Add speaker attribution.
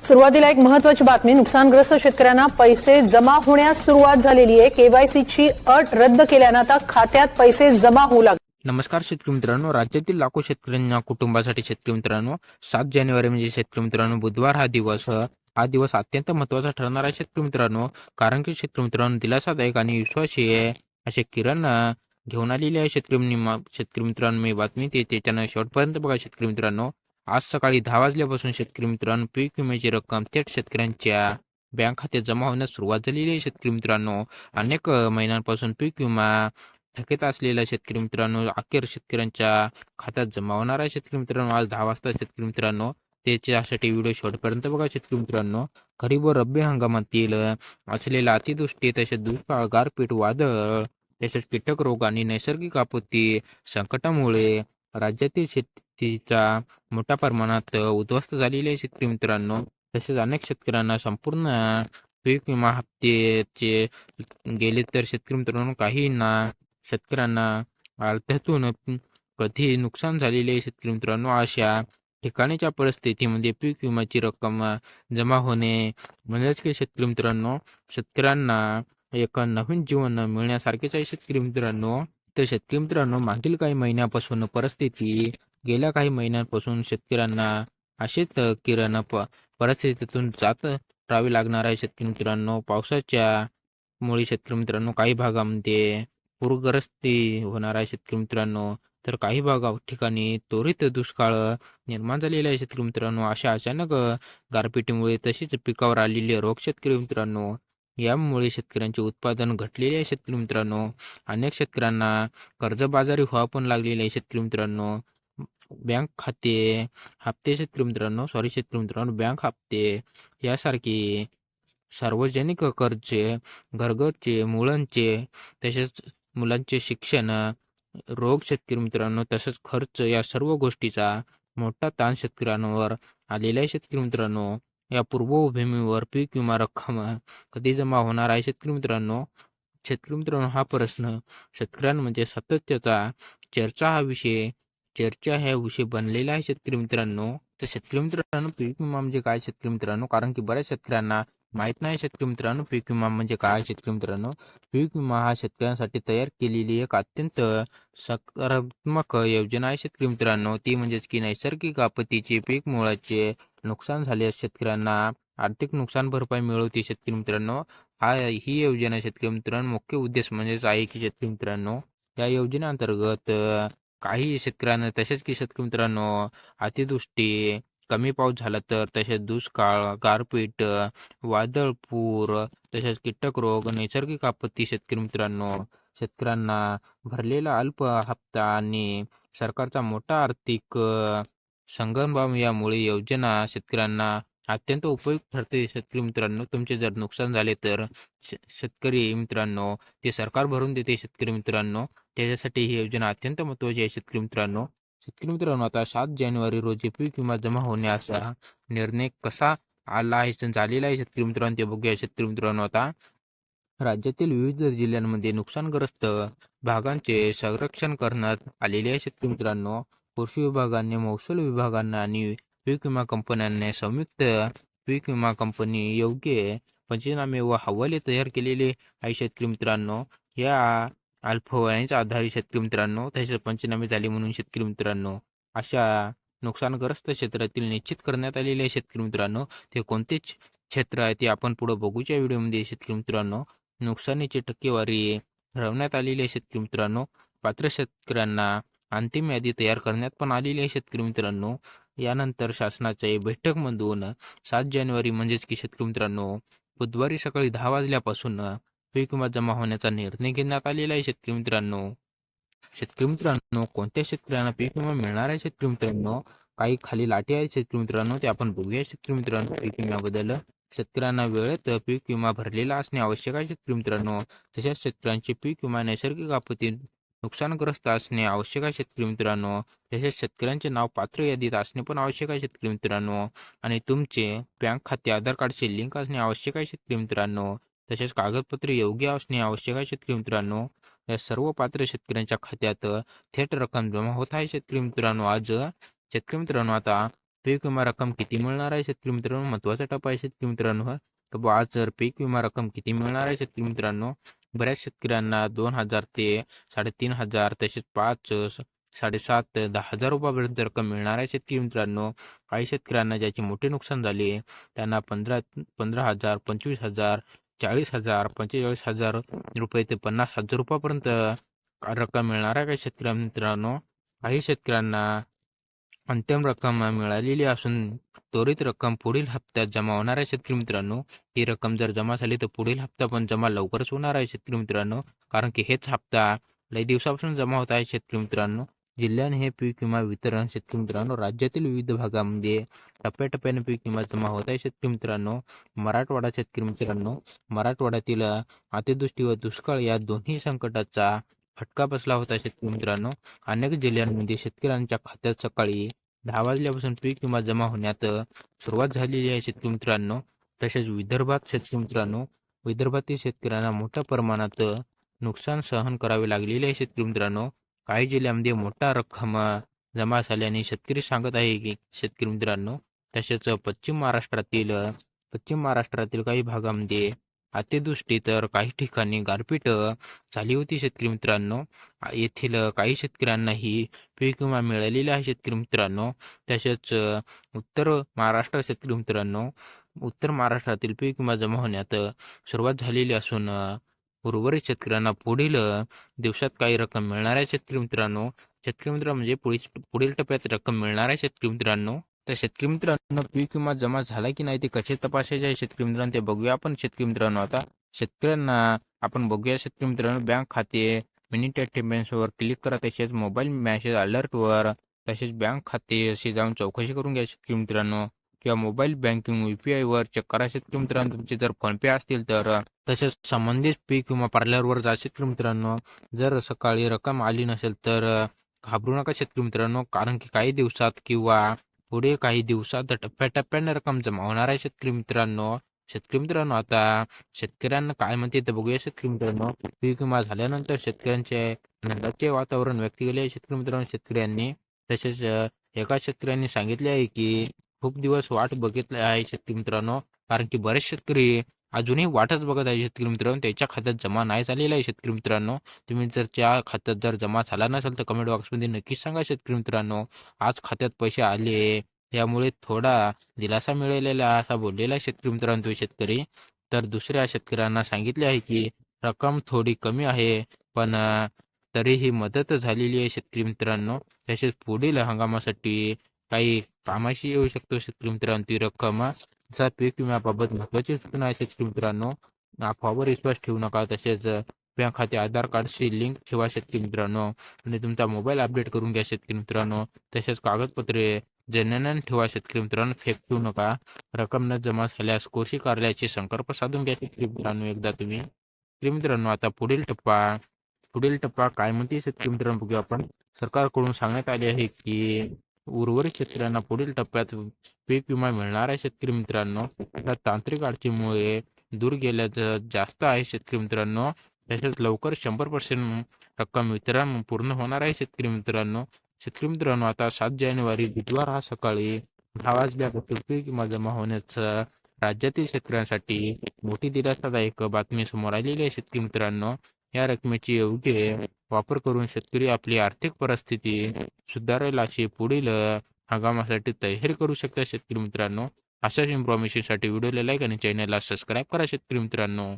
Speaker 1: सुरुवातीला एक महत्त्वाची बातमी. नुकसानग्रस्त शेतकऱ्यांना पैसे जमा होण्यास सुरुवात झालेली आहे. केवायसीची अट रद्द केल्यानं आता खात्यात पैसे जमा होऊ लागले.
Speaker 2: नमस्कार शेतकरी मित्रांनो, राज्यातील लाखो शेतकऱ्यांना कुटुंबासाठी शेतकरी मित्रांनो 7 जानेवारी म्हणजे शेतकरी मित्रांनो बुधवार हा दिवस अत्यंत महत्त्वाचा ठरणार आहे शेतकरी मित्रांनो. कारण की शेतकरी मित्रांनो दिलासादायक आणि विश्वासार्ह असे किरण घेऊन आलेली आहे शेतकरी मित्रांनो मी बातमी त्याच्यानं शेवटपर्यंत बघा शेतकरी मित्रांनो. आज सकाळी 10 वाजल्यापासून शेतकरी मित्रांनो पीक विम्याची रक्कम थेट शेतकऱ्यांच्या बँक खात्यात जमा होण्यास सुरुवात झालेली आहे शेतकरी मित्रांनो. अनेक महिन्यांपासून पीक विमा थकीत असलेल्या शेतकरी मित्रांनो अखेर शेतकऱ्यांच्या खात्यात जमा होणार आहे शेतकरी मित्रांनो. आज 10 वाजता शेतकरी मित्रांनो त्याच्यासाठी व्हिडिओ शेवटपर्यंत बघा शेतकरी मित्रांनो. खरीप व रब्बी हंगामातील असलेल्या अतिवृष्टी तसेच दुष्काळ, गारपीट, वादळ तसेच कीटक रोग आणि नैसर्गिक आपत्ती संकटामुळे राज्यातील शेतीचा मोठ्या प्रमाणात उद्ध्वस्त झालेली आहे शेतकरी मित्रांनो. तसेच अनेक शेतकऱ्यांना संपूर्ण पीक विमा हप्त्याचे गेले तर शेतकरी मित्रांनो काहींना शेतकऱ्यांना अर्ध्यातून कधी नुकसान झालेले आहे शेतकरी मित्रांनो. अशा ठिकाणीच्या परिस्थितीमध्ये पीक विम्याची रक्कम जमा होणे म्हणजेच की शेतकरी मित्रांनो शेतकऱ्यांना एक नवीन जीवन मिळण्यासारखेच आहे शेतकरी मित्रांनो. तर शेतकरी मित्रांनो मागील काही महिन्यापासून गेल्या काही महिन्यांपासून शेतकऱ्यांना असेच परिस्थितीतून जात राहावे लागणार आहे शेतकरी मित्रांनो. पावसाच्या मुळे शेतकरी मित्रांनो काही भागामध्ये पूरग्रस्ती होणार आहे शेतकरी मित्रांनो. तर काही ठिकाणी त्वरित दुष्काळ निर्माण झालेला आहे शेतकरी मित्रांनो. अशा अचानक गारपिटीमुळे तसेच पिकावर आलेले रोग शेतकरी मित्रांनो यामुळे शेतकऱ्यांचे उत्पादन घटलेले आहे शेतकरी मित्रांनो. अनेक शेतकऱ्यांना कर्जबाजारी व्हावं पण लागलेले आहे शेतकरी मित्रांनो. बँक खाते हप्ते शेतकरी मित्रांनो बँक हप्ते यासारखे सार्वजनिक कर्जे, घरगुती मुलांचे तसेच मुलांचे शिक्षण, रोग शेतकरी मित्रांनो तसेच खर्च या सर्व गोष्टीचा मोठा ताण शेतकऱ्यांवर आलेला आहे शेतकरी मित्रांनो. या पूर्वभूमीवर पीक विमा रक्कम कधी जमा होणार आहे शेतकरी मित्रांनो. शेतकरी मित्रांनो हा प्रश्न शेतकऱ्यांमध्ये सततचा चर्चा ह्या विषय बनलेला आहे शेतकरी मित्रांनो. तर शेतकरी मित्रांनो पीक विमा म्हणजे काय शेतकरी मित्रांनो, कारण की बऱ्याच शेतकऱ्यांना माहित नाही शेतकरी मित्रांनो पीक विमा म्हणजे काय शेतकरी मित्रांनो. पीक विमा हा शेतकऱ्यांसाठी तयार केलेली एक अत्यंत सकारात्मक योजना आहे शेतकरी मित्रांनो. ती म्हणजेच की नैसर्गिक आपत्तीचे पीक मुळाचे नुकसान झाल्यास शेतकऱ्यांना आर्थिक नुकसान भरपाई मिळवते शेतकरी मित्रांनो. ही योजना शेतकरी मित्रांनो मुख्य उद्देश म्हणजेच आहे की शेतकरी मित्रांनो या योजनेअंतर्गत काही शेतकऱ्यांना तसेच की शेतकरी मित्रांनो अतिवृष्टी, कमी पाऊस झाला तर तसेच दुष्काळ, गारपीट, वादळ, पूर तसेच कीटक रोग, नैसर्गिक आपत्ती शेतकरी मित्रांनो शेतकऱ्यांना भरलेला अल्प हप्ता आणि सरकारचा मोठा आर्थिक संगम यामुळे योजना शेतकऱ्यांना अत्यंत उपयुक्त ठरते शेतकरी मित्रांनो. तुमचे जर नुकसान झाले तर शेतकरी मित्रांनो ते सरकार भरून देते शेतकरी मित्रांनो. त्याच्यासाठी ही योजना अत्यंत महत्त्वाची आहे शेतकरी मित्रांनो. शेतकरी मित्रांनो आता 7 जानेवारी रोजी पीक विमा जमा होण्याचा निर्णय कसा आला आहे झालेला आहे शेतकरी मित्रांनो ते बघूया शेतकरी मित्रांनो. आता राज्यातील विविध जिल्ह्यांमध्ये नुकसानग्रस्त भागांचे संरक्षण करण्यात आलेले आहे शेतकरी मित्रांनो. कृषी विभागाने, महसूल विभागांना आणि पीक विमा कंपन्यांनी संयुक्त पीक विमा कंपनी योग्य पंचनामे व हवाले तयार केलेले आहे शेतकरी मित्रांनो. या अल्पवयाच्या आधारित शेतकरी मित्रांनो तसेच पंचनामे झाले म्हणून शेतकरी मित्रांनो अशा नुकसानग्रस्त क्षेत्रातील निश्चित करण्यात आलेले आहे शेतकरी मित्रांनो. ते कोणते क्षेत्र आहे ते आपण पुढे बघूच्या व्हिडिओमध्ये शेतकरी मित्रांनो. नुकसानीची टक्केवारी ठरवण्यात आलेली आहे शेतकरी मित्रांनो. पात्र शेतकऱ्यांना अंतिम यादी तयार करण्यात पण आलेली आहे शेतकरी मित्रांनो. यानंतर शासनाच्या बैठकमधून 7 जानेवारी म्हणजेच की शेतकरी मित्रांनो बुधवारी सकाळी 10 वाजल्यापासून पीक विमा जमा होण्याचा निर्णय घेण्यात आलेला आहे शेतकरी मित्रांनो. शेतकरी मित्रांनो कोणत्या शेतकऱ्यांना पीक विमा मिळणार आहे शेतकरी मित्रांनो, काही खाली लाटी आहेत शेतकरी मित्रांनो ते आपण बघूया शेतकरी मित्रांनो. पीक विम्याबद्दल शेतकऱ्यांना वेळेत पीक विमा भरलेला असणे आवश्यक आहे शेतकरी मित्रांनो. तसेच शेतकऱ्यांचे पीक विमा नैसर्गिक आपत्ती नुकसानग्रस्त असणे आवश्यक आहे शेतकरी मित्रांनो. तसेच शेतकऱ्यांचे नाव पात्र यादीत असणे पण आवश्यक आहे शेतकरी मित्रांनो. आणि तुमचे बँक खाते आधार कार्डशी लिंक असणे आवश्यक आहे शेतकरी मित्रांनो. तसेच कागदपत्रे योग्य असणे आवश्यक आहे शेतकरी मित्रांनो. या सर्व पात्र शेतकऱ्यांच्या खात्यात थेट रक्कम जमा होत आहे शेतकरी मित्रांनो. आज शेतकरी मित्रांनो आता पीक विमा रक्कम किती मिळणार आहे शेतकरी मित्रांनो? महत्त्वाचा टप्पा आहे शेतकरी मित्रांनो हा. तर बुवा आज जर पीक विमा रक्कम किती मिळणार आहे शेतकरी मित्रांनो? बऱ्याच शेतकऱ्यांना 2,000 ते 3,500 तसेच 5, 7,500, 10,000 रुपयापर्यंत रक्कम मिळणार आहे शेतकरी मित्रांनो. काही शेतकऱ्यांना ज्याचे मोठे नुकसान झाले त्यांना 15,000, 25,000, 40,000, 45,000 रुपये ते 50,000 रुपयापर्यंत रक्कम मिळणार आहे काही शेतकरी मित्रांनो. काही शेतकऱ्यांना अंतिम रक्कम मिळालेली असून त्वरित रक्कम पुढील हप्त्यात जमा होणार आहे शेतकरी मित्रांनो. ही रक्कम जर जमा झाली तर पुढील हप्ता पण जमा लवकरच होणार आहे शेतकरी मित्रांनो. कारण की हेच हप्ता लई दिवसापासून जमा होत आहे शेतकरी मित्रांनो. जिल्ह्याने हे पीक विमा वितरण शेतकरी मित्रांनो राज्यातील विविध भागामध्ये टप्प्याटप्प्याने पीक विमा जमा होत आहे शेतकरी मित्रांनो. मराठवाडा शेतकरी मित्रांनो, मराठवाड्यातील अतिवृष्टी व दुष्काळ या दोन्ही संकटाचा फटका बसला होता शेतकरी मित्रांनो. अनेक जिल्ह्यांमध्ये शेतकऱ्यांच्या खात्यात सकाळी 10 वाजल्यापासून पीक विमा जमा होण्यात सुरुवात झालेली आहे शेतकरी मित्रांनो. तसेच विदर्भात शेतकरी मित्रांनो, विदर्भातील शेतकऱ्यांना मोठ्या प्रमाणात नुकसान सहन करावे लागलेले आहे शेतकरी मित्रांनो. काही जिल्ह्यांमध्ये मोठा रक्कम जमा झाल्याने शेतकरी सांगत आहे की शेतकरी मित्रांनो. तसेच पश्चिम महाराष्ट्रातील काही भागामध्ये अतिवृष्टी तर काही ठिकाणी गारपीट झाली होती शेतकरी मित्रांनो. येथील काही शेतकऱ्यांनाही पीक विमा मिळालेला आहे शेतकरी मित्रांनो. तसेच उत्तर महाराष्ट्र शेतकरी मित्रांनो, उत्तर महाराष्ट्रातील पीक विमा जमा होण्यात सुरुवात झालेली असून उर्वरित शेतकऱ्यांना पुढील दिवसात काही रक्कम मिळणार आहे शेतकरी मित्रांनो. शेतकरी मित्र म्हणजे पुढील टप्प्यात रक्कम मिळणार आहे शेतकरी मित्रांनो. तर शेतकरी मित्रांनो पीक विमा जमा झाला की नाही ते कसे तपासायचे आहे शेतकरी मित्रांनो ते बघूया आपण शेतकरी मित्रांनो. आता शेतकऱ्यांना आपण बघूया शेतकरी मित्रांनो. बँक खाते मिनी स्टेटमेंट्सवर क्लिक करा. तसेच मोबाईल मेसेज अलर्टवर तसेच बँक खाते अशी जाऊन चौकशी करून घ्या शेतकरी मित्रांनो. किंवा मोबाईल बँकिंग UPI वर चेक करा शेतकरी मित्रांनो. तुमचे जर फोनपे असतील तर तसेच संबंधित पीक विमा पार्लरवर जा शेतकरी मित्रांनो. जर सकाळी रक्कम आली नसेल तर घाबरू नका शेतकरी मित्रांनो. कारण की काही दिवसात किंवा पुढे काही दिवसात टप्प्याटप्प्याने रक्कम जमा होणार आहे शेतकरी मित्रांनो. शेतकरी मित्रांनो आता शेतकऱ्यांना काय म्हणते ते बघूया शेतकरी मित्रांनो. पीक विमा झाल्यानंतर शेतकऱ्यांचे आनंदाचे वातावरण व्यक्त केले आहे शेतकरी मित्रांनो शेतकऱ्यांनी. तसेच एका शेतकऱ्यांनी सांगितले आहे की खूप दिवस वाट बघितली आहे शेतकरी मित्रांनो. कारण की बरेच शेतकरी अजूनही वाटच बघत आहे शेतकरी मित्रांनो. त्याच्या खात्यात जमा नाही झालेला आहे शेतकरी मित्रांनो. तुम्ही जर त्या खात्यात जर जमा झाला नसेल तर कमेंट बॉक्समध्ये नक्कीच सांगा शेतकरी मित्रांनो. आज खात्यात पैसे आले यामुळे थोडा दिलासा मिळालेला असा बोललेला आहे शेतकरी मित्रांनो तो शेतकरी. तर दुसऱ्या शेतकऱ्यांना सांगितले आहे की रक्कम थोडी कमी आहे पण तरीही मदत झालेली आहे शेतकरी मित्रांनो. तसेच पुढील हंगामासाठी काही कामाशी येऊ शकतो शेतकरी मित्रांनो ती रक्कम. जर पीक विम्याबाबत महत्त्वाची सूचना आहे शेतकरी मित्रांनो. अफवावर विश्वास ठेवू नका. तसेच बँक खाते आधार कार्डशी लिंक ठेवा शेतकरी मित्रांनो. आणि तुमचा मोबाईल अपडेट करून घ्या शेतकरी मित्रांनो. तसेच कागदपत्रे जननन ठेवा शेतकरी मित्रांनो. फेक ठेवू नका. रक्कम न जमा झाल्यास कृषी कार्यालयाशी संपर्क साधून घ्या शेतकरी मित्रांनो एकदा तुम्ही. शेतकरी मित्रांनो आता पुढील टप्पा काय म्हणते शेतकरी मित्रांनो बघूया आपण. सरकारकडून सांगण्यात आले आहे की उर्वरित शेतकऱ्यांना पुढील टप्प्यात पीक विमा मिळणार आहे शेतकरी मित्रांनो. या तांत्रिक अडचणीमुळे दूर गेल्याचं जास्त आहे शेतकरी मित्रांनो. तसेच लवकर 100% रक्कम वितरण पूर्ण होणार आहे शेतकरी मित्रांनो. शेतकरी मित्रांनो आता 7 जानेवारी बुधवार हा सकाळी 10 वाजल्यापासून पीक विमा जमा होण्याचं राज्यातील शेतकऱ्यांसाठी मोठी दिलासादायक बातमी समोर आलेली आहे शेतकरी मित्रांनो. या रकमेची योग्य वापर करून शेतकरी आपली आर्थिक परिस्थिती सुधारेल अशी पुढील हंगामासाठी तयारी करू शकता शेतकरी मित्रांनो. अशाच इन्फॉर्मेशनसाठी व्हिडिओला लाईक आणि चॅनलला सबस्क्राईब करा शेतकरी मित्रांनो.